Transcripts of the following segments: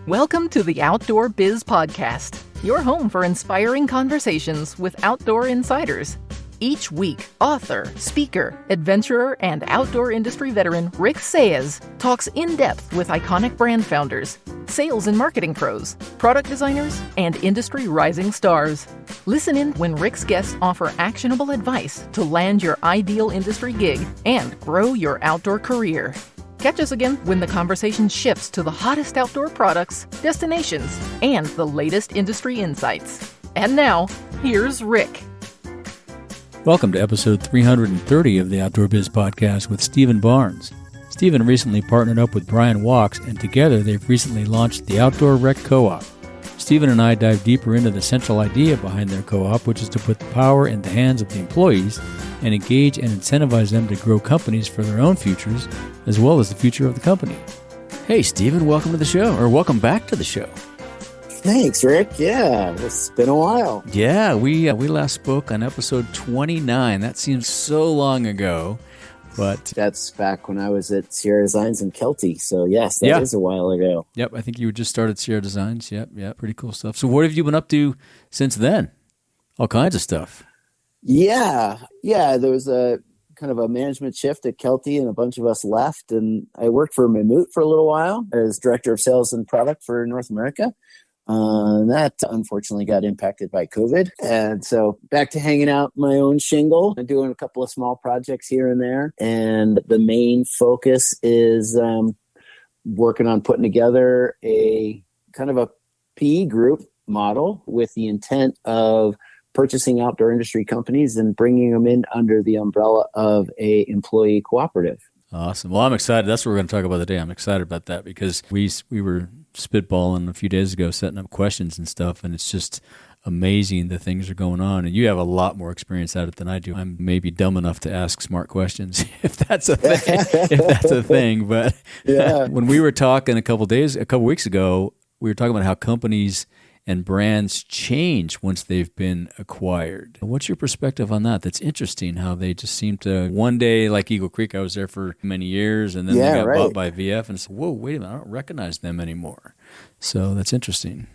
Welcome to the Outdoor Biz Podcast, your home for inspiring conversations with outdoor insiders. Each week, author, speaker, adventurer, and outdoor industry veteran Rick Saez talks in depth with iconic brand founders, sales and marketing pros, product designers, and industry rising stars. Listen in when Rick's guests offer actionable advice to land your ideal industry gig and grow your outdoor career. Catch us again when the conversation shifts to the hottest outdoor products, destinations, and the latest industry insights. And now, here's Rick. Welcome to episode 330 of the Outdoor Biz Podcast with Stephen Barnes. Stephen recently partnered up with Bryan Wachs, and together they've recently launched the Outdoor Rec Co-op. Stephen and I dive deeper into the central idea behind their co-op, which is to put the power in the hands of the employees and engage and incentivize them to grow companies for their own futures, as well as the future of the company. Hey, Stephen, welcome to the show, or welcome back to the show. Thanks, Rick. Yeah, it's been a while. Yeah, we last spoke on episode 29. That seems so long ago, but that's back when I was at Sierra Designs in Kelty. So yes, that is a while ago. Yep, I think you just started Sierra Designs. Yep, pretty cool stuff. So what have you been up to since then? All kinds of stuff. Yeah. There was a kind of a management shift at Kelty, and a bunch of us left. And I worked for Mammut for a little while as director of sales and product for North America. That unfortunately got impacted by COVID. And so back to hanging out my own shingle and doing a couple of small projects here and there. And the main focus is working on putting together a kind of a PE group model with the intent of purchasing outdoor industry companies and bringing them in under the umbrella of a employee cooperative. Awesome. Well, I'm excited. That's what we're going to talk about today. I'm excited about that because we were spitballing a few days ago, setting up questions and stuff, and it's just amazing the things are going on. And you have a lot more experience at it than I do. I'm maybe dumb enough to ask smart questions, if that's a thing. But when we were talking a couple weeks ago, we were talking about how companies and brands change once they've been acquired. What's your perspective on that? That's interesting how they just seem to, one day, like Eagle Creek, I was there for many years, and then they got bought by VF, and said, whoa, wait a minute, I don't recognize them anymore. So that's interesting.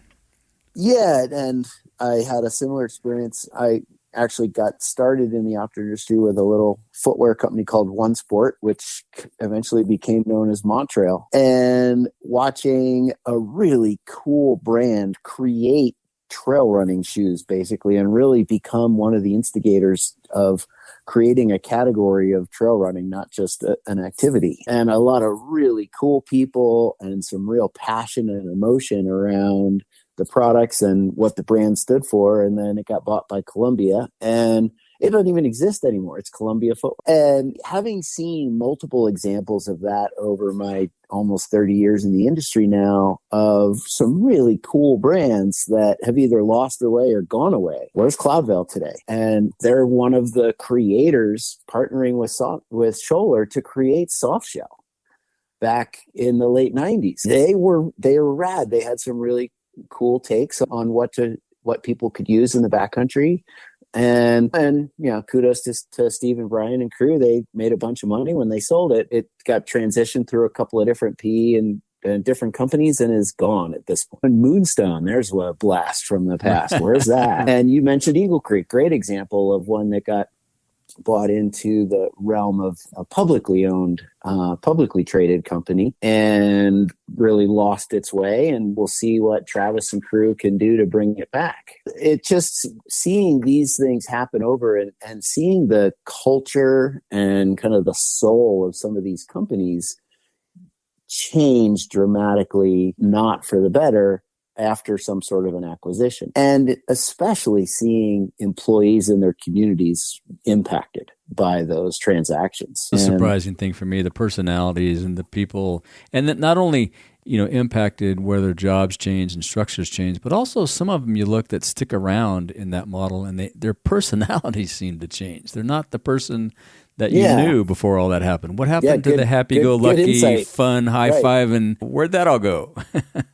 Yeah, and I had a similar experience. I actually got started in the outdoor industry with a little footwear company called One Sport, which eventually became known as Montrail. And watching a really cool brand create trail running shoes, basically, and really become one of the instigators of creating a category of trail running, not just an activity. And a lot of really cool people and some real passion and emotion around the products and what the brand stood for. And then it got bought by Columbia, and it doesn't even exist anymore. It's Columbia Footwear. And having seen multiple examples of that over my almost 30 years in the industry now, of some really cool brands that have either lost their way or gone away. Where's Cloudveil today? And they're one of the creators partnering with Scholler to create soft shell back in the late 90s. They were rad. They had some really cool takes on what people could use in the backcountry, and kudos to Steve and Bryan and crew. They made a bunch of money when they sold it. It got transitioned through a couple of different PE and different companies and is gone at this point. Moonstone, there's a blast from the past. Where's that? And you mentioned Eagle Creek, great example of one that got bought into the realm of a publicly owned, publicly traded company and really lost its way. And we'll see what Travis and crew can do to bring it back. It just seeing these things happen over and seeing the culture and kind of the soul of some of these companies change dramatically, not for the better, after some sort of an acquisition, and especially seeing employees in their communities impacted by those transactions. The surprising thing for me, the personalities and the people, and that not only, impacted where their jobs change and structures change, but also some of them you look that stick around in that model and their personalities seem to change. They're not the person that you knew before all that happened. What happened to the happy-go-lucky, fun, high-five, and where'd that all go?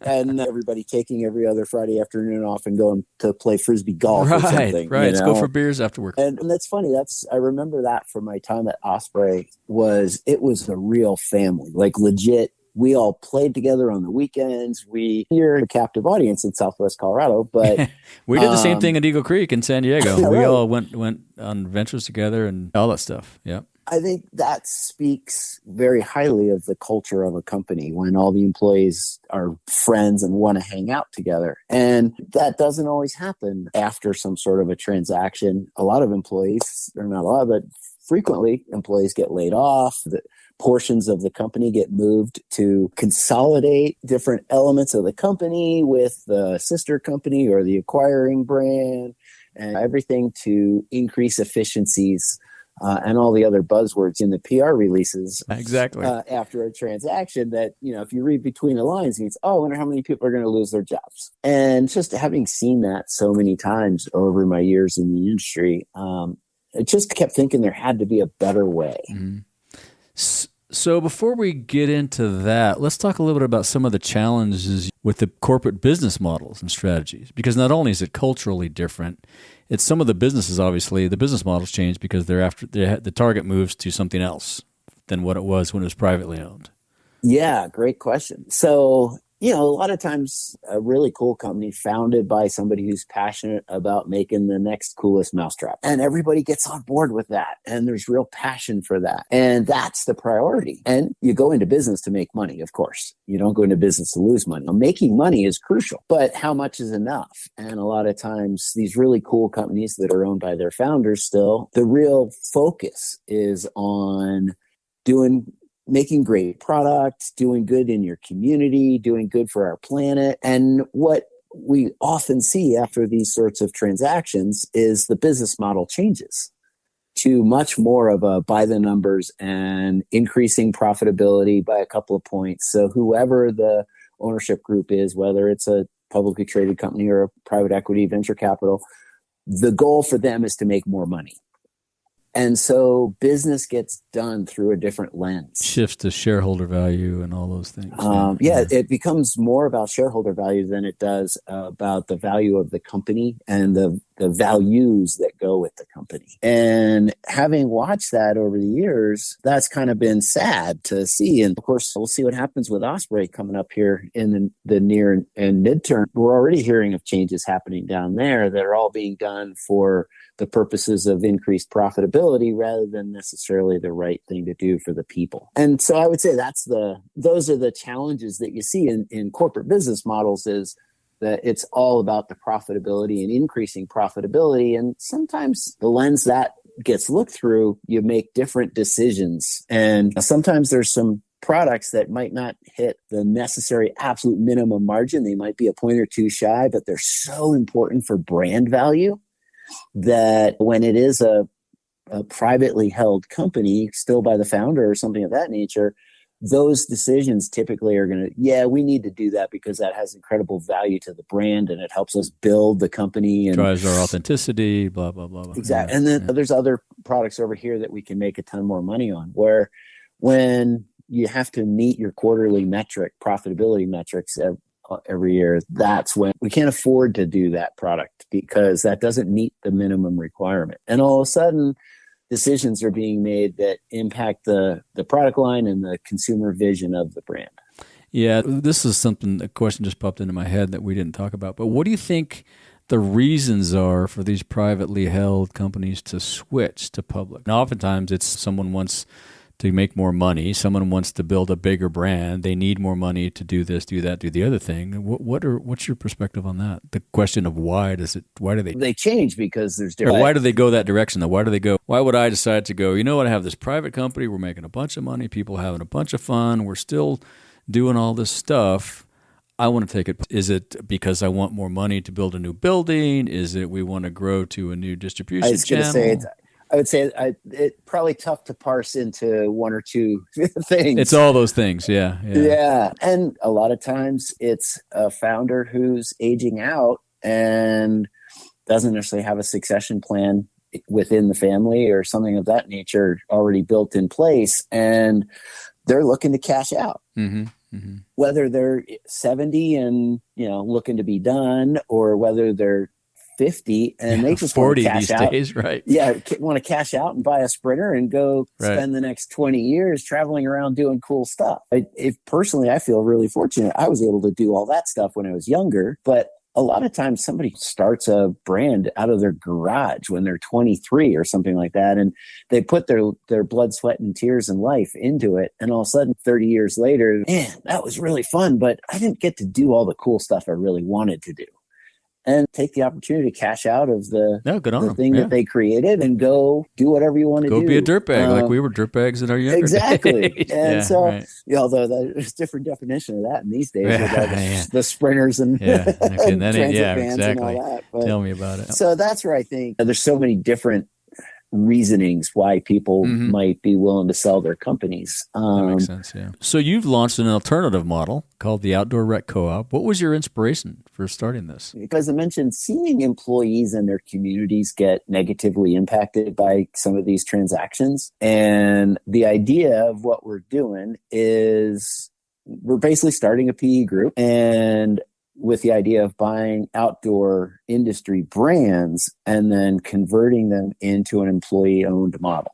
And everybody taking every other Friday afternoon off and going to play Frisbee golf or something. Right, let's go for beers after work. And that's funny. I remember that from my time at Osprey, it was a real family, like legit We all played together on the weekends. You're a captive audience in Southwest Colorado, but we did the same thing at Eagle Creek in San Diego. Right. We all went on adventures together and all that stuff. Yeah. I think that speaks very highly of the culture of a company when all the employees are friends and want to hang out together. And that doesn't always happen after some sort of a transaction. A lot of employees, or not a lot, but frequently employees get laid off. The portions of the company get moved to consolidate different elements of the company with the sister company or the acquiring brand, and everything to increase efficiencies. And all the other buzzwords in the PR releases. Exactly. After a transaction that, if you read between the lines, it's, I wonder how many people are going to lose their jobs. And just having seen that so many times over my years in the industry, I just kept thinking there had to be a better way. Mm-hmm. So before we get into that, let's talk a little bit about some of the challenges with the corporate business models and strategies. Because not only is it culturally different, it's some of the businesses, obviously, the business models change because the target moves to something else than what it was when it was privately owned. Yeah, great question. So, a lot of times a really cool company founded by somebody who's passionate about making the next coolest mousetrap. And everybody gets on board with that. And there's real passion for that. And that's the priority. And you go into business to make money, of course. You don't go into business to lose money. Making money is crucial, but how much is enough? And a lot of times these really cool companies that are owned by their founders still, the real focus is on making great products, doing good in your community, doing good for our planet. And what we often see after these sorts of transactions is the business model changes to much more of a by the numbers and increasing profitability by a couple of points. So whoever the ownership group is, whether it's a publicly traded company or a private equity venture capital, the goal for them is to make more money. And so business gets done through a different lens. Shifts to shareholder value and all those things. It becomes more about shareholder value than it does about the value of the company and the values that go with the company. And having watched that over the years, that's kind of been sad to see. And of course, we'll see what happens with Osprey coming up here in the near and midterm. We're already hearing of changes happening down there that are all being done for the purposes of increased profitability rather than necessarily the right thing to do for the people. And so I would say those are the challenges that you see in corporate business models, is that it's all about the profitability and increasing profitability. And sometimes the lens that gets looked through, you make different decisions. And sometimes there's some products that might not hit the necessary absolute minimum margin. They might be a point or two shy, but they're so important for brand value that when it is a privately held company, still by the founder or something of that nature, those decisions typically are going to, we need to do that because that has incredible value to the brand and it helps us build the company and drives our authenticity, blah, blah, blah, blah. Exactly. And then there's other products over here that we can make a ton more money on, where when you have to meet your quarterly profitability metrics every year, that's when we can't afford to do that product because that doesn't meet the minimum requirement. And all of a sudden, decisions are being made that impact the product line and the consumer vision of the brand. Yeah, this is a question just popped into my head that we didn't talk about. But what do you think the reasons are for these privately held companies to switch to public? Now, oftentimes it's someone wants to make more money. Someone wants to build a bigger brand. They need more money to do this, do that, do the other thing. What's your perspective on that? The question of why do they change because there's different. Why do they go that direction though? Why would I decide to go, I have this private company, we're making a bunch of money, people having a bunch of fun, we're still doing all this stuff. I want to take it. Is it because I want more money to build a new building? Is it we want to grow to a new distribution channel? I would say it's probably tough to parse into one or two things. It's all those things, yeah. Yeah. And a lot of times it's a founder who's aging out and doesn't necessarily have a succession plan within the family or something of that nature already built in place. And they're looking to cash out. Mm-hmm. Mm-hmm. Whether they're 70 and, looking to be done, or whether they're 50 and they just 40 want to these cash out. days, right? Yeah, want to cash out and buy a Sprinter and go spend the next 20 years traveling around doing cool stuff. Personally, I feel really fortunate. I was able to do all that stuff when I was younger, but a lot of times somebody starts a brand out of their garage when they're 23 or something like that. And they put their blood, sweat, and tears and life into it. And all of a sudden, 30 years later, man, that was really fun, but I didn't get to do all the cool stuff I really wanted to do. And take the opportunity to cash out of the thing that they created and go do whatever you want to do. Go be a dirtbag like we were dirtbags in our younger Exactly. days. And although there's different definition of that in these days with all the Sprinters and transit vans and all that. But, tell me about it. So that's where I think there's so many different reasonings why people might be willing to sell their companies. That makes sense, yeah. So you've launched an alternative model called the Outdoor Rec Co-op. What was your inspiration for starting this? Because I mentioned seeing employees and their communities get negatively impacted by some of these transactions. And the idea of what we're doing is we're basically starting a PE group and with the idea of buying outdoor industry brands and then converting them into an employee-owned model.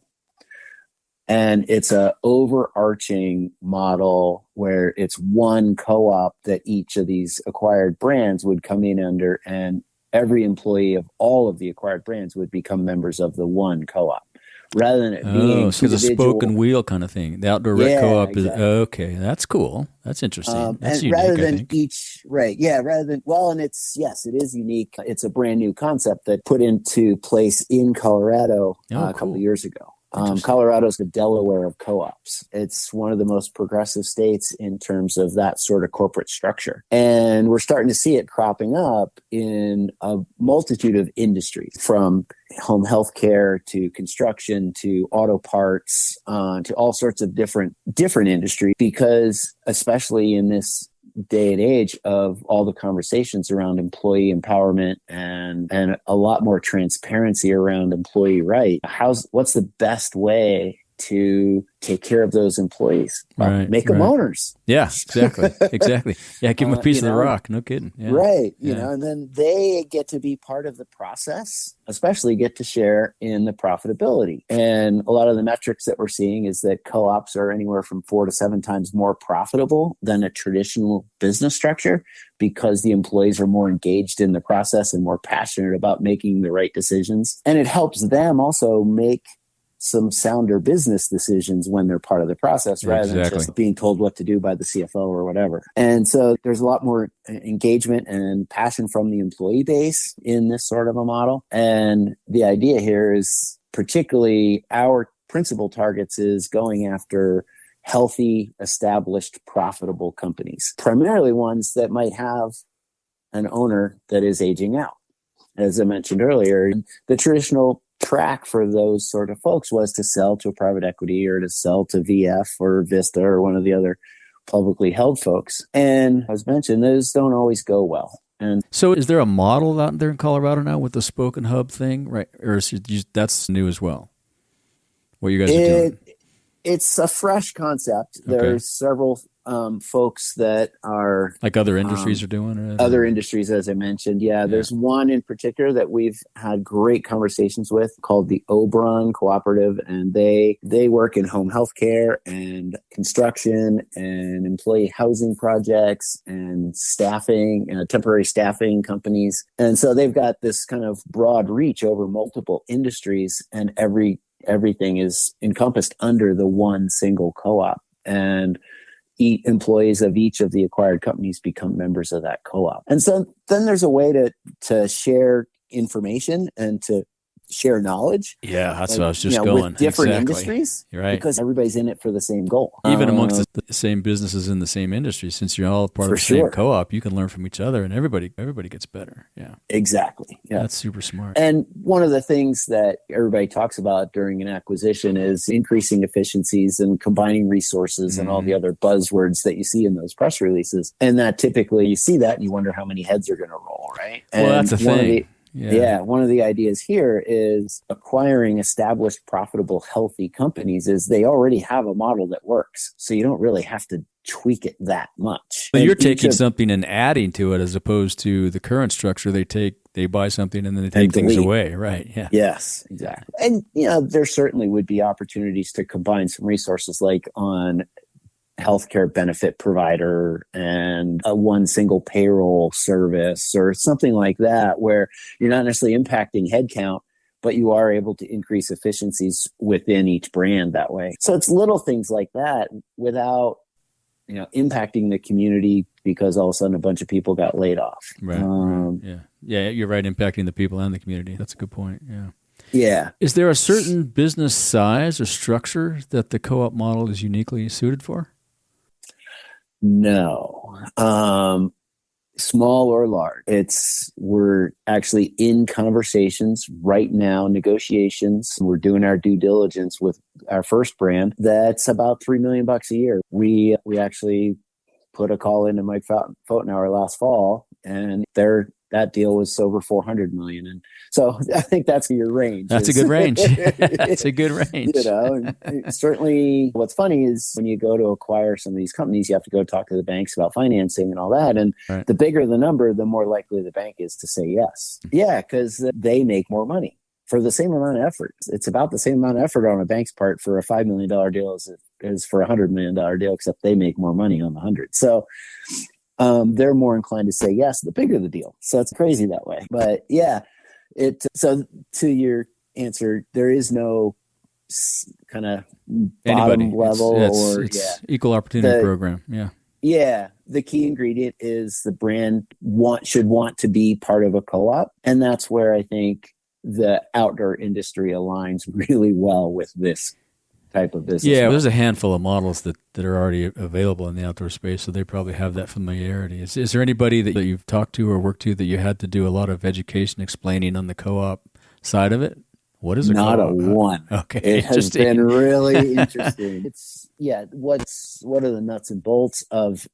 And it's a overarching model where it's one co-op that each of these acquired brands would come in under, and every employee of all of the acquired brands would become members of the one co-op. Rather than it being so it's a spoke and wheel kind of thing. The Outdoor Rec Co-op is okay. That's cool. That's interesting. That's unique, rather than and it's it is unique. It's a brand new concept that put into place in Colorado a couple of years ago. Colorado's the Delaware of co-ops. It's one of the most progressive states in terms of that sort of corporate structure. And we're starting to see it cropping up in a multitude of industries, from home health care to construction to auto parts, to all sorts of different industries, because especially in this day and age of all the conversations around employee empowerment and a lot more transparency around employee right. What's the best way to take care of those employees? Make them owners. Yeah, exactly. Yeah, give them a piece of the rock. No kidding. Yeah. Right. You know, and then they get to be part of the process, especially get to share in the profitability. And a lot of the metrics that we're seeing is that co-ops are anywhere from 4 to 7 times more profitable than a traditional business structure, because the employees are more engaged in the process and more passionate about making the right decisions. And it helps them also make some sounder business decisions when they're part of the process, rather than just being told what to do by the CFO or whatever. And so there's a lot more engagement and passion from the employee base in this sort of a model. And the idea here is, particularly our principal targets, is going after healthy, established, profitable companies, primarily ones that might have an owner that is aging out. As I mentioned earlier, the traditional track for those sort of folks was to sell to a private equity or to sell to VF or Vista or one of the other publicly held folks. And as mentioned, those don't always go well. And so is there a model out there in Colorado now with the spoke and hub thing, right? Or is that's new as well? What you guys are doing? It's a fresh concept. Okay. There's several folks that are like other industries are doing, or other industries, as I mentioned. Yeah, there's one in particular that we've had great conversations with called the Oberon Cooperative, and they work in home health care and construction and employee housing projects and staffing, temporary staffing companies. And so they've got this kind of broad reach over multiple industries, and everything is encompassed under the one single co-op. And employees of each of the acquired companies become members of that co-op. And so then there's a way to share information and to share knowledge. Yeah, that's what I was just going. With different industries, right? Because everybody's in it for the same goal. Even amongst the same businesses in the same industry, since you're all part of the same co-op, you can learn from each other, and everybody gets better. Yeah, exactly. Yeah, that's super smart. And one of the things that everybody talks about during an acquisition is increasing efficiencies and combining resources and all the other buzzwords that you see in those press releases. And that typically you see that and you wonder how many heads are going to roll, right? Well, that's a thing. Yeah, one of the ideas here is acquiring established, profitable, healthy companies is they already have a model that works. So you don't really have to tweak it that much. But you're taking something and adding to it, as opposed to the current structure. They take they buy something and then they take things away. Right. Yeah. Yes, exactly. And, there certainly would be opportunities to combine some resources like on healthcare benefit provider and a one single payroll service or something like that, where you're not necessarily impacting headcount, but you are able to increase efficiencies within each brand that way. So it's little things like that without, impacting the community because all of a sudden a bunch of people got laid off. Right. Yeah. Yeah. You're right. Impacting the people and the community. That's a good point. Yeah. Yeah. Is there a certain business size or structure that the co-op model is uniquely suited for? No. Small or large. We're actually in conversations right now, negotiations. We're doing our due diligence with our first brand. That's about $3 million a year. We actually put a call into Mike Fotenauer last fall, and that deal was over $400 million. And so I think that's your range. That's a good range. That's a good range. And certainly what's funny is when you go to acquire some of these companies, you have to go talk to the banks about financing and all that. And right. The bigger the number, the more likely the bank is to say yes. Yeah, because they make more money for the same amount of effort. It's about the same amount of effort on a bank's part for a $5 million deal as for a $100 million deal, except they make more money on the 100. So they're more inclined to say yes, the bigger the deal. So it's crazy that way. But yeah, so to your answer, there is no kind of bottom level it's equal opportunity program. Yeah. Yeah. The key ingredient is the brand should want to be part of a co-op. And that's where I think the outdoor industry aligns really well with this type of business. Yeah, there's a handful of models that are already available in the outdoor space, so they probably have that familiarity. Is there anybody that you've talked to or worked to that you had to do a lot of education explaining on the co-op side of it? What is a co-op? Not a one. Okay. It has been really interesting. What are the nuts and bolts of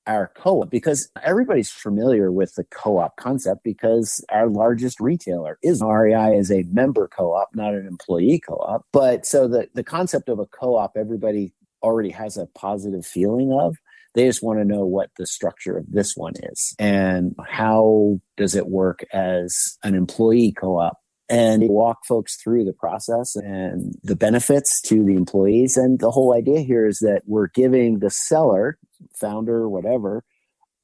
our co-op? Because everybody's familiar with the co-op concept because our largest retailer is REI as a member co-op, not an employee co-op. But so the concept of a co-op, everybody already has a positive feeling of. They just want to know what the structure of this one is and how does it work as an employee co-op. And walk folks through the process and the benefits to the employees. And the whole idea here is that we're giving the seller, founder, whatever,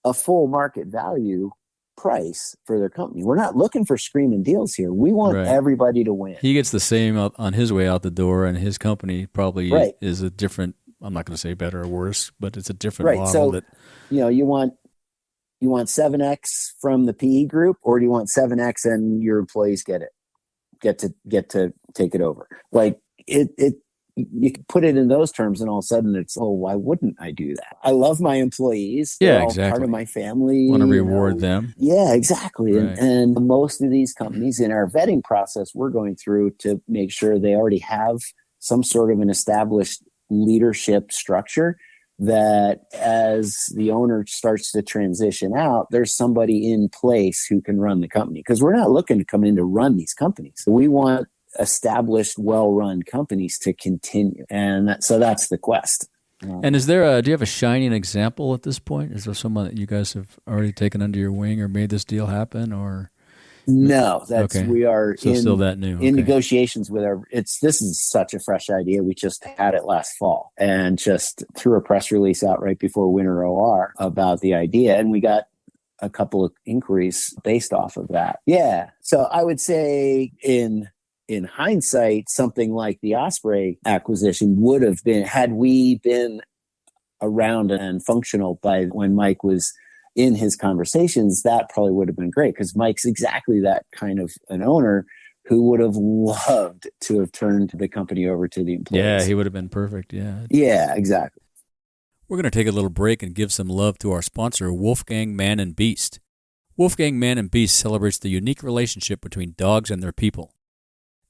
a full market value price for their company. We're not looking for screaming deals here. We want everybody to win. He gets the same on his way out the door, and his company probably is a different, I'm not going to say better or worse, but it's a different model. So, you want 7X from the PE group, or do you want 7X and your employees get to take it over? Like you can put it in those terms, and all of a sudden it's, why wouldn't I do that? I love my employees. They're all part of my family. Want to reward them. Yeah, exactly. Right. And most of these companies in our vetting process, we're going through to make sure they already have some sort of an established leadership structure that as the owner starts to transition out, there's somebody in place who can run the company. Because we're not looking to come in to run these companies. We want established, well-run companies to continue. And so that's the quest. And do you have a shining example at this point? Is there someone that you guys have already taken under your wing or made this deal happen, or? No, we are still that new. In negotiations with this is such a fresh idea. We just had it last fall and just threw a press release out right before Winter OR about the idea. And we got a couple of inquiries based off of that. Yeah. So I would say in hindsight, something like the Osprey acquisition would have been, had we been around and functional by when Mike was in his conversations, that probably would have been great, because Mike's exactly that kind of an owner who would have loved to have turned the company over to the employees. Yeah, he would have been perfect. Yeah. Yeah, exactly. We're going to take a little break and give some love to our sponsor, Wolfgang Man and Beast. Wolfgang Man and Beast celebrates the unique relationship between dogs and their people.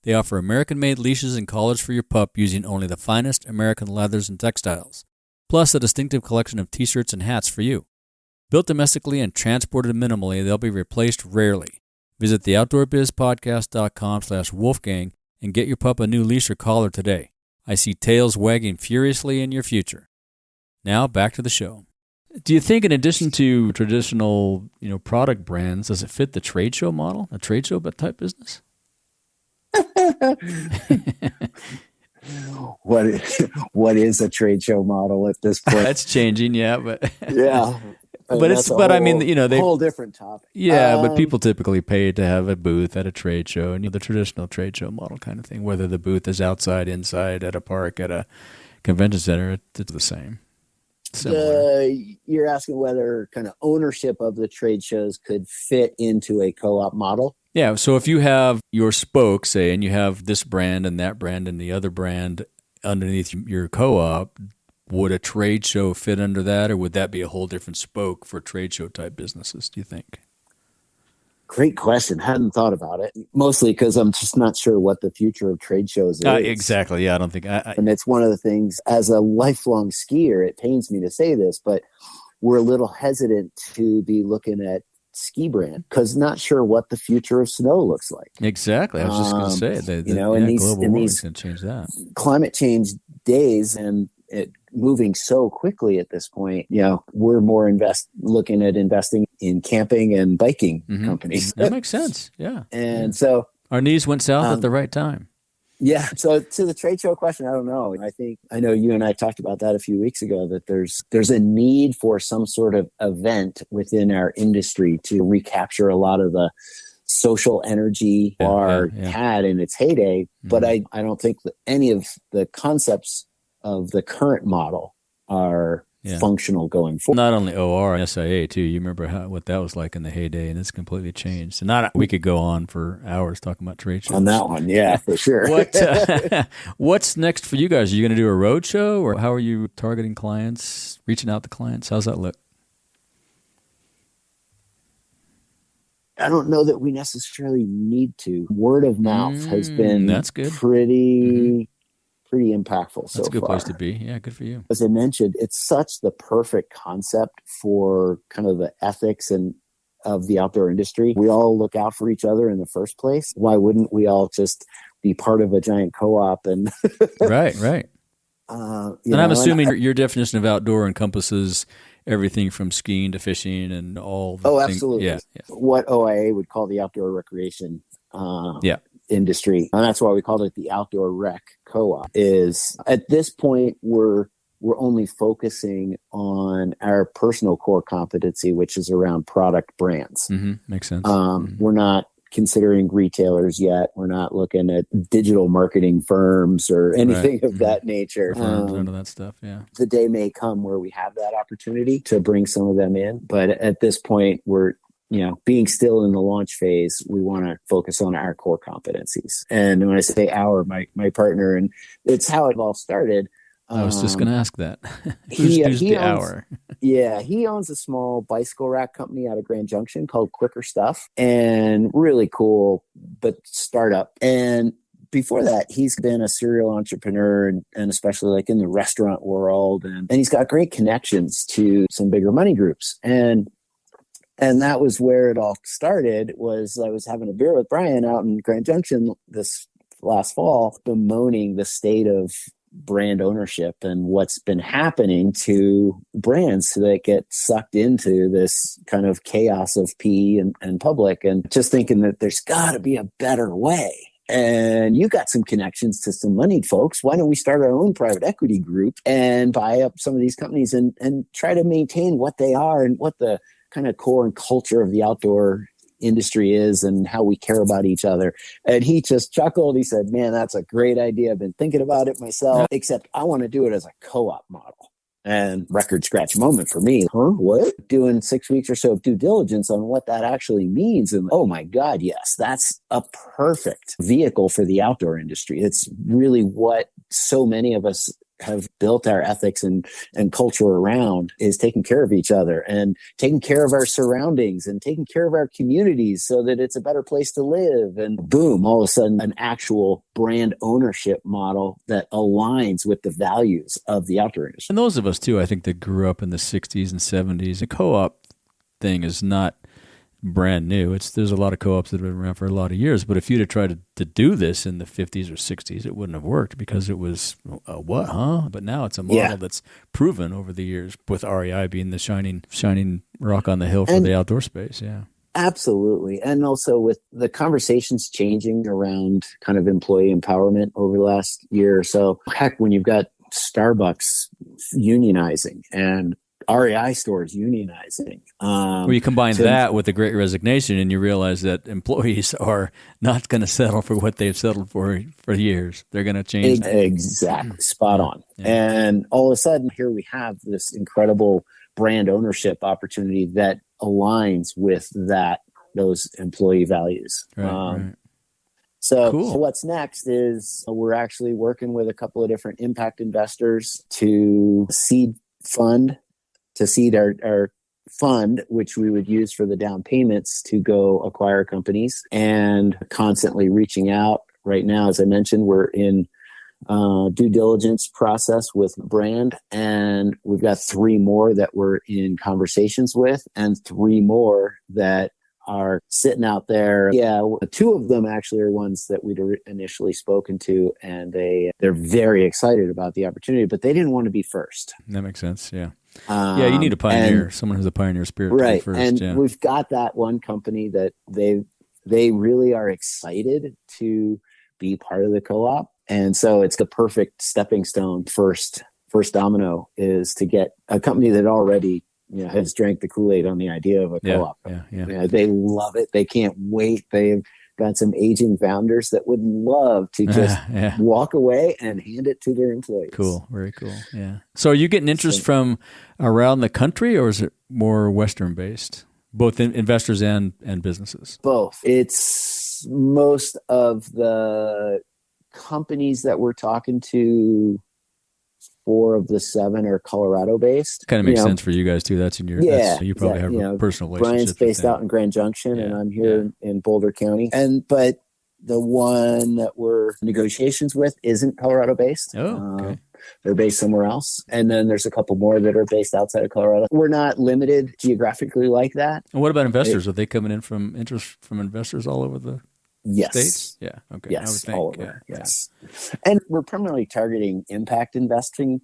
They offer American-made leashes and collars for your pup using only the finest American leathers and textiles, plus a distinctive collection of t-shirts and hats for you. Built domestically and transported minimally, they'll be replaced rarely. Visit theoutdoorbizpodcast.com/Wolfgang and get your pup a new leash or collar today. I see tails wagging furiously in your future. Now back to the show. Do you think in addition to traditional, product brands, does it fit the trade show model, a trade show type business? What is a trade show model at this point? That's changing, yeah, but yeah. They whole different topic. Yeah, but people typically pay to have a booth at a trade show, and the traditional trade show model kind of thing. Whether the booth is outside, inside, at a park, at a convention center, it's the same. You're asking whether kind of ownership of the trade shows could fit into a co-op model? Yeah. So if you have your spoke, say, and you have this brand and that brand and the other brand underneath your co-op, would a trade show fit under that, or would that be a whole different spoke for trade show type businesses, do you think? Great question. Hadn't thought about it. Mostly because I'm just not sure what the future of trade shows is. Exactly. Yeah, I don't think and it's one of the things, as a lifelong skier, it pains me to say this, but we're a little hesitant to be looking at ski brand because not sure what the future of snow looks like. Exactly. I was just going to say that. In these can change that. Climate change days and it moving so quickly at this point, we're more looking at investing in camping and biking companies. That makes sense. Yeah. And so our knees went south at the right time. Yeah. So to the trade show question, I don't know. I know you and I talked about that a few weeks ago, that there's a need for some sort of event within our industry to recapture a lot of the social energy had in its heyday. Mm-hmm. But I don't think that any of the concepts of the current model are functional going forward. Not only OR and SIA too. You remember what that was like in the heyday, and it's completely changed. And we could go on for hours talking about trade shows. On that one, yeah, for sure. What's next for you guys? Are you going to do a road show, or how are you targeting clients, reaching out to clients? How's that look? I don't know that we necessarily need to. Word of mouth has been that's good. Pretty impactful so far. That's a good place to be. Yeah, good for you. As I mentioned, it's such the perfect concept for kind of the ethics and of the outdoor industry. We all look out for each other in the first place. Why wouldn't we all just be part of a giant co-op? And Right. And I'm assuming your definition of outdoor encompasses everything from skiing to fishing and all the things. Absolutely. Yeah. What OIA would call the outdoor recreation industry. And that's why we called it the Outdoor Rec Co-op. Is at this point we're only focusing on our personal core competency, which is around product brands. Mm-hmm. Makes sense. We're not considering retailers yet. We're not looking at digital marketing firms or anything of that nature. None of that stuff. Yeah. The day may come where we have that opportunity to bring some of them in, but at this point we're being still in the launch phase, we want to focus on our core competencies. And when I say our, my partner, and it's how it all started. I was just going to ask that. Who's the hour? He owns a small bicycle rack company out of Grand Junction called Quicker Stuff, and really cool, but startup. And before that, he's been a serial entrepreneur and especially like in the restaurant world. And he's got great connections to some bigger money groups. And that was where it all started. Was I was having a beer with Bryan out in Grand Junction this last fall, bemoaning the state of brand ownership and what's been happening to brands that get sucked into this kind of chaos of PE and public, and just thinking that there's got to be a better way. And you got some connections to some moneyed folks. Why don't we start our own private equity group and buy up some of these companies and try to maintain what they are and what the kind of core and culture of the outdoor industry is and how we care about each other. And he just chuckled. He said, man, that's a great idea. I've been thinking about it myself, except I want to do it as a co-op model. And record scratch moment for me. What? Doing 6 weeks or so of due diligence on what that actually means. And oh my God, yes, that's a perfect vehicle for the outdoor industry. It's really what so many of us have built our ethics and culture around, is taking care of each other and taking care of our surroundings and taking care of our communities so that it's a better place to live. And boom, all of a sudden, an actual brand ownership model that aligns with the values of the outdoor industry. And those of us too, I think, that grew up in the 60s and 70s, the co-op thing is not brand new. There's a lot of co-ops that have been around for a lot of years, but if you'd have tried to do this in the 50s or 60s, it wouldn't have worked because it was, what, huh? But now it's a model that's proven over the years, with REI being the shining rock on the hill for the outdoor space. Yeah. Absolutely. And also with the conversations changing around kind of employee empowerment over the last year or so, heck, when you've got Starbucks unionizing and REI stores unionizing. Well, you combine that with the Great Resignation, and you realize that employees are not going to settle for what they've settled for years. They're going to change. Exactly. Spot on. Yeah. And all of a sudden, here we have this incredible brand ownership opportunity that aligns with those employee values. Right. So, cool. So what's next is we're actually working with a couple of different impact investors to seed our fund, which we would use for the down payments to go acquire companies, and constantly reaching out. Right now, as I mentioned, we're in due diligence process with brand, and we've got 3 more that we're in conversations with, and 3 more that are sitting out there. Yeah, 2 of them actually are ones that we'd initially spoken to, and they're very excited about the opportunity, but they didn't want to be first. That makes sense. Yeah. You need a pioneer, someone who's a pioneer spirit. Right. First, and we've got that one company that they really are excited to be part of the co-op. And so it's the perfect stepping stone. First domino is to get a company that already has drank the Kool-Aid on the idea of a co-op. Yeah. They love it. They can't wait. They've got some aging founders that would love to just walk away and hand it to their employees. Cool. Very cool. Yeah. So are you getting interest from around the country, or is it more Western based? Both investors and businesses? Both. It's most of the companies that we're talking to, 4 of the 7 are Colorado based. Kind of makes sense for you guys too. That's in your, you probably have a personal relationship. Brian's based out in Grand Junction, and I'm here in Boulder County. But the one that we're in negotiations with isn't Colorado based. Oh, okay. They're based somewhere else. And then there's a couple more that are based outside of Colorado. We're not limited geographically like that. And what about investors? Are they coming in from interest from investors all over the States? Yeah. Okay. Yes. All over. Yes. And we're primarily targeting impact investment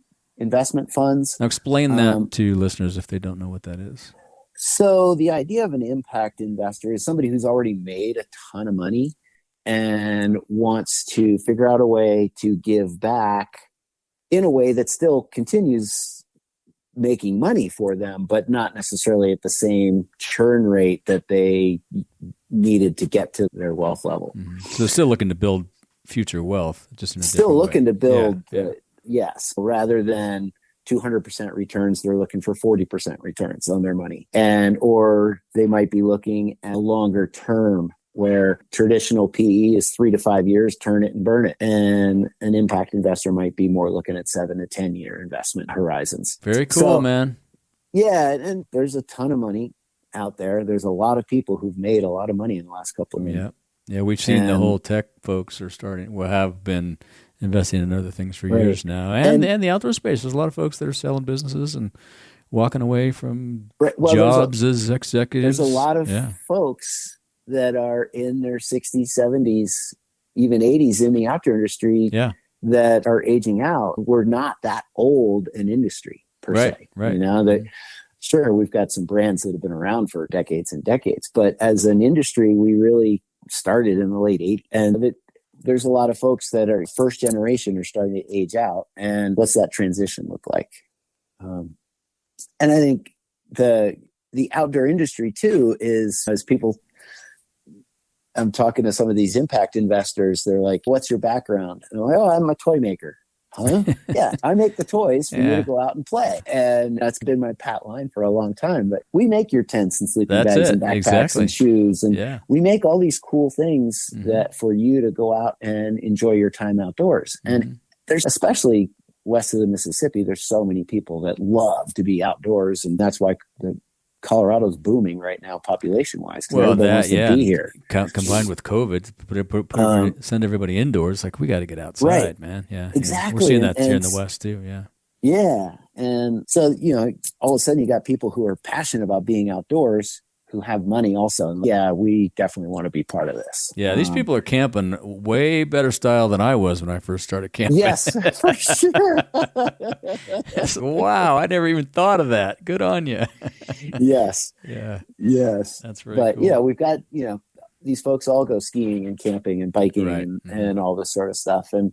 funds. Now explain that to listeners if they don't know what that is. So the idea of an impact investor is somebody who's already made a ton of money and wants to figure out a way to give back in a way that still continues making money for them, but not necessarily at the same churn rate that they needed to get to their wealth level. Mm-hmm. So they're still looking to build future wealth, just in a still looking way. To build, yes, rather than 200% returns, they're looking for 40% returns on their money. Or they might be looking at a longer term where traditional PE is 3 to 5 years, turn it and burn it. And an impact investor might be more looking at 7 to 10 year investment horizons. Very cool, man. Yeah. And there's a ton of money out there. There's a lot of people who've made a lot of money in the last couple of years. Yeah. We've seen the whole tech folks have been investing in other things for years now. And the outdoor space, there's a lot of folks that are selling businesses and walking away from jobs as executives. There's a lot of folks that are in their 60s, 70s, even 80s in the outdoor industry that are aging out. We're not that old an industry per se. Right. Sure, we've got some brands that have been around for decades and decades, but as an industry, we really started in the late 80s. And there's a lot of folks that are first generation are starting to age out. And what's that transition look like? And I think the outdoor industry too is, as people, I'm talking to some of these impact investors, they're like, what's your background? And I'm like, I'm a toy maker. Huh? Yeah, I make the toys for you to go out and play. And that's been my pat line for a long time. But we make your tents and sleeping bags and backpacks and shoes. And we make all these cool things that for you to go out and enjoy your time outdoors. And there's, especially west of the Mississippi, there's so many people that love to be outdoors. And that's why Colorado's booming right now, population-wise. Well, wants to be here. Combined with COVID, send everybody indoors. Like, we got to get outside, man. Yeah, exactly. We're seeing that here in the West too. Yeah. Yeah, and so all of a sudden you got people who are passionate about being outdoors who have money also. Yeah, we definitely want to be part of this. Yeah, these people are camping way better style than I was when I first started camping. Yes, for sure. Wow, I never even thought of that. Good on you. Yes. Yeah. Yes. That's very but, cool. Yeah, we've got, these folks all go skiing and camping and biking Right. and all this sort of stuff. And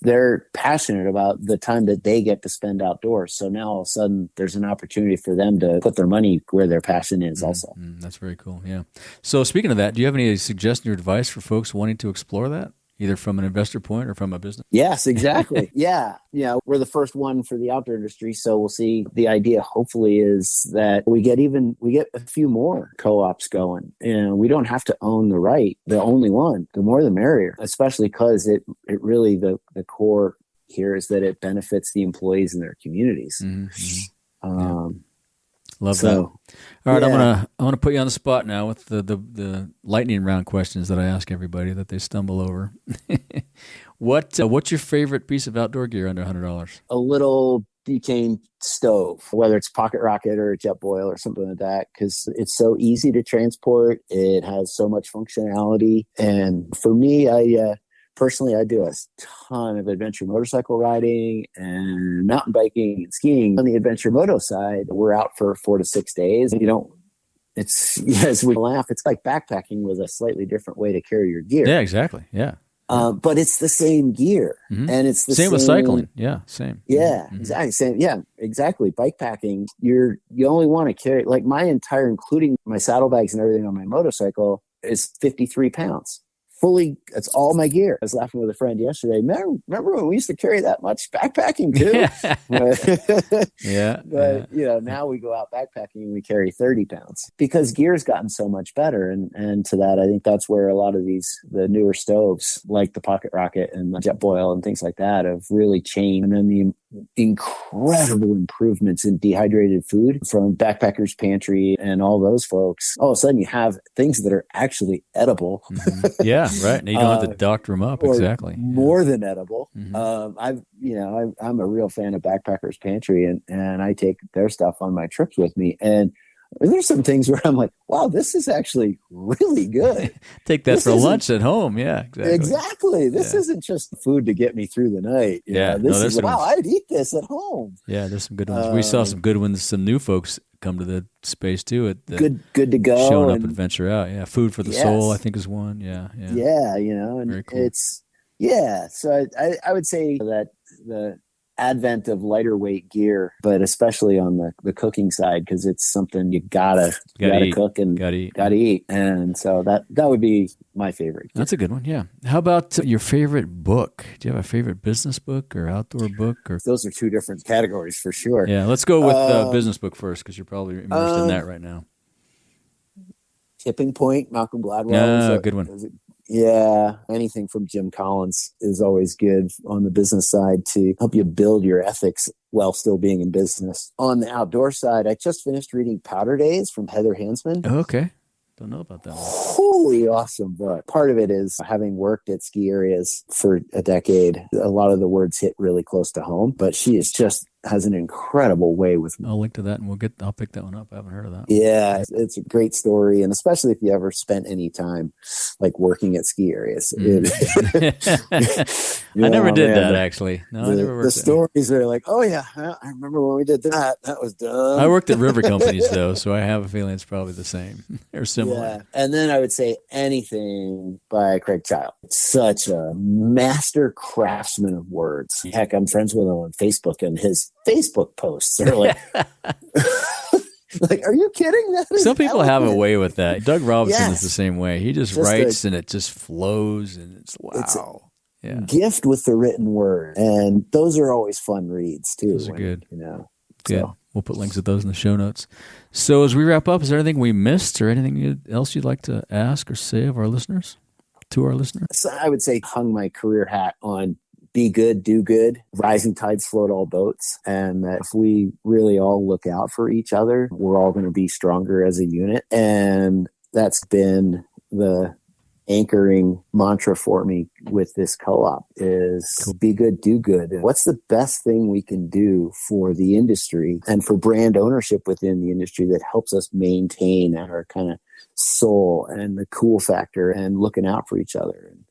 they're passionate about the time that they get to spend outdoors. So now all of a sudden there's an opportunity for them to put their money where their passion is also. That's very cool. Yeah. So speaking of that, do you have any suggestions or advice for folks wanting to explore that, either from an investor point or from a business? Yes, exactly. Yeah. We're the first one for the outdoor industry. So we'll see. The idea hopefully is that we get a few more co-ops going, and we don't have to own the only one. The more the merrier, especially because it really, the core here is that it benefits the employees and their communities. Love that. All right, yeah. I'm gonna put you on the spot now with the lightning round questions that I ask everybody that they stumble over. What's your favorite piece of outdoor gear under $100? A little butane stove, whether it's pocket rocket or a jet boil or something like that, because it's so easy to transport. It has so much functionality, and for me, personally, I do a ton of adventure motorcycle riding and mountain biking and skiing. On the adventure moto side, we're out for 4 to 6 days. As we laugh, it's like backpacking with a slightly different way to carry your gear. Yeah, exactly. Yeah. But it's the same gear, and it's the same with cycling. Yeah, same. Yeah, exactly. Same. Yeah, exactly. Bike packing, you only want to carry, like, my entire, including my saddlebags and everything on my motorcycle, is 53 pounds. Fully, that's all my gear. I was laughing with a friend yesterday. Remember when we used to carry that much backpacking too? But now we go out backpacking and we carry 30 pounds because gear's gotten so much better. And to that, I think that's where a lot of the newer stoves, like the Pocket Rocket and the Jet Boil and things like that, have really changed. And then the incredible improvements in dehydrated food from Backpackers Pantry and all those folks. All of a sudden you have things that are actually edible. Yeah, right. And you don't have to doctor them up. Exactly. More than edible. I'm a real fan of Backpackers Pantry, and I take their stuff on my trips with me. And there's some things where I'm like, wow, this is actually really good. Take that for lunch at home. Yeah, exactly. This isn't just food to get me through the night. I'd eat this at home. Yeah, there's some good ones. We saw some good ones. Some new folks come to the space too. At the good to go. Showing up and venture out. Yeah, Food for the Soul, I think, is one. Yeah. And very cool. So I would say that the advent of lighter weight gear, but especially on the cooking side, because it's something you gotta cook and gotta eat. And so that would be my favorite. That's a good one. Yeah. How about your favorite book? Do you have a favorite business book or outdoor book? Or those are two different categories for sure. Yeah. Let's go with business book first, because you're probably immersed in that right now. Tipping Point, Malcolm Gladwell. Yeah, good one. Yeah, anything from Jim Collins is always good on the business side to help you build your ethics while still being in business. On the outdoor side, I just finished reading Powder Days from Heather Hansman. Oh, okay. Don't know about that one. Holy awesome book. Part of it is having worked at ski areas for a decade. A lot of the words hit really close to home, but she is just has an incredible way with. I'll link to that and I'll pick that one up. I haven't heard of that. Yeah, it's a great story. And especially if you ever spent any time like working at ski areas. I never did that actually. No, I never worked. The stories are like, oh yeah, I remember when we did that. That was dumb. I worked at river companies though, so I have a feeling it's probably the same or similar. Yeah. And then I would say anything by Craig Child. Such a master craftsman of words. Heck, I'm friends with him on Facebook, and his Facebook posts are like, like, are you kidding? Some people have a way with that. Doug Robinson is the same way. He just writes and it just flows, and it's wow. Gift with the written word, and those are always fun reads too. Those are good. Good. So. We'll put links to those in the show notes. So as we wrap up, is there anything we missed or anything else you'd like to ask or say of our listeners, to our listeners? So I would say hung my career hat on be good, do good, rising tides float all boats. And that if we really all look out for each other, we're all going to be stronger as a unit. And that's been the anchoring mantra for me with this co-op is be good, do good. And what's the best thing we can do for the industry and for brand ownership within the industry that helps us maintain our kind of soul and the cool factor and looking out for each other? And,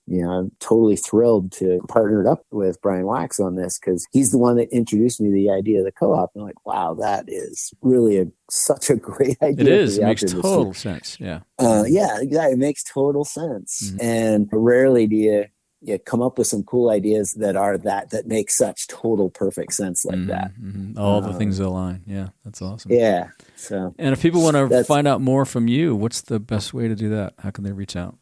I'm totally thrilled to partner up with Bryan Wachs on this, because he's the one that introduced me to the idea of the co-op. And I'm like, wow, that is really such a great idea. It is. It makes total sense. Yeah. Yeah, exactly. It makes total sense. Mm-hmm. And rarely do you come up with some cool ideas that make such total perfect sense like that. Mm-hmm. All the things align. Yeah, that's awesome. Yeah. So, and if people want to find out more from you, what's the best way to do that? How can they reach out?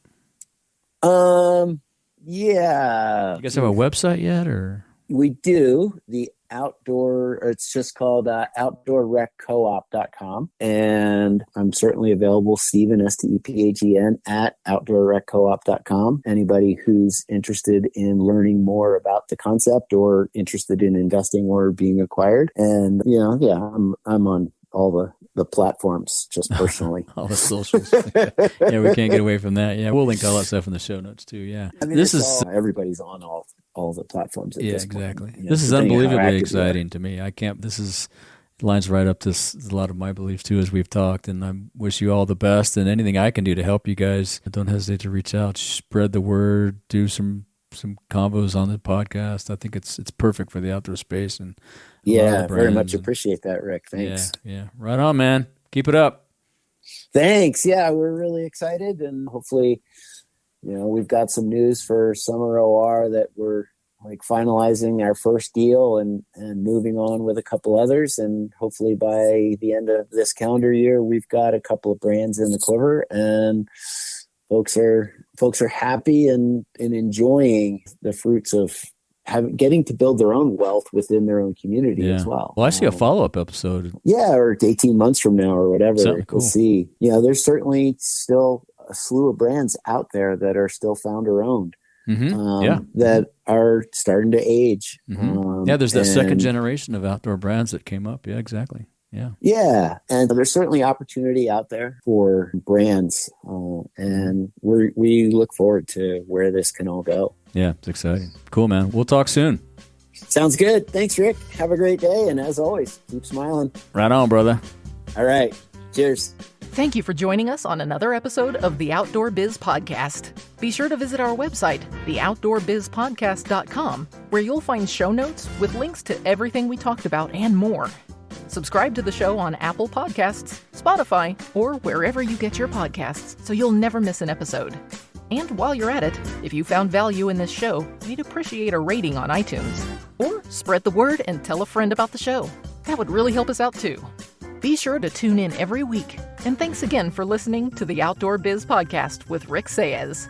Yeah. You guys have a website yet, or? We do. It's just called outdoorreccoop.com. And I'm certainly available, Stephen, STEPHEN, at outdoorreccoop.com. Anybody who's interested in learning more about the concept or interested in investing or being acquired. And, I'm on all the platforms, just personally. All the socials. Yeah, we can't get away from that. Yeah, we'll link all that stuff in the show notes too. Yeah. I mean, everybody's on all the platforms at this exactly. point. This is unbelievably exciting to me. Lines right up to a lot of my beliefs too, as we've talked, and I wish you all the best, and anything I can do to help you guys, don't hesitate to reach out, spread the word, do some combos on the podcast. I think it's perfect for the outdoor space. And very much appreciate that, Rick. Thanks. Yeah. Right on, man. Keep it up. Thanks. Yeah, we're really excited, and hopefully, we've got some news for Summer OR that we're finalizing our first deal and moving on with a couple others. And hopefully by the end of this calendar year, we've got a couple of brands in the quiver, and folks are happy and enjoying the fruits of getting to build their own wealth within their own community as well. Well, I see a follow-up episode. Yeah, or 18 months from now or whatever. Cool. We'll see. There's certainly still a slew of brands out there that are still founder-owned. Mm-hmm. That are starting to age. Mm-hmm. There's that second generation of outdoor brands that came up. Yeah, exactly. Yeah. And there's certainly opportunity out there for brands. And we look forward to where this can all go. Yeah, it's exciting. Cool, man. We'll talk soon. Sounds good. Thanks, Rick. Have a great day. And as always, keep smiling. Right on, brother. All right. Cheers. Thank you for joining us on another episode of the Outdoor Biz Podcast. Be sure to visit our website, theoutdoorbizpodcast.com, where you'll find show notes with links to everything we talked about and more. Subscribe to the show on Apple Podcasts, Spotify, or wherever you get your podcasts so you'll never miss an episode. And while you're at it, if you found value in this show, we'd appreciate a rating on iTunes. Or spread the word and tell a friend about the show. That would really help us out too. Be sure to tune in every week. And thanks again for listening to the Outdoor Biz Podcast with Rick Saez.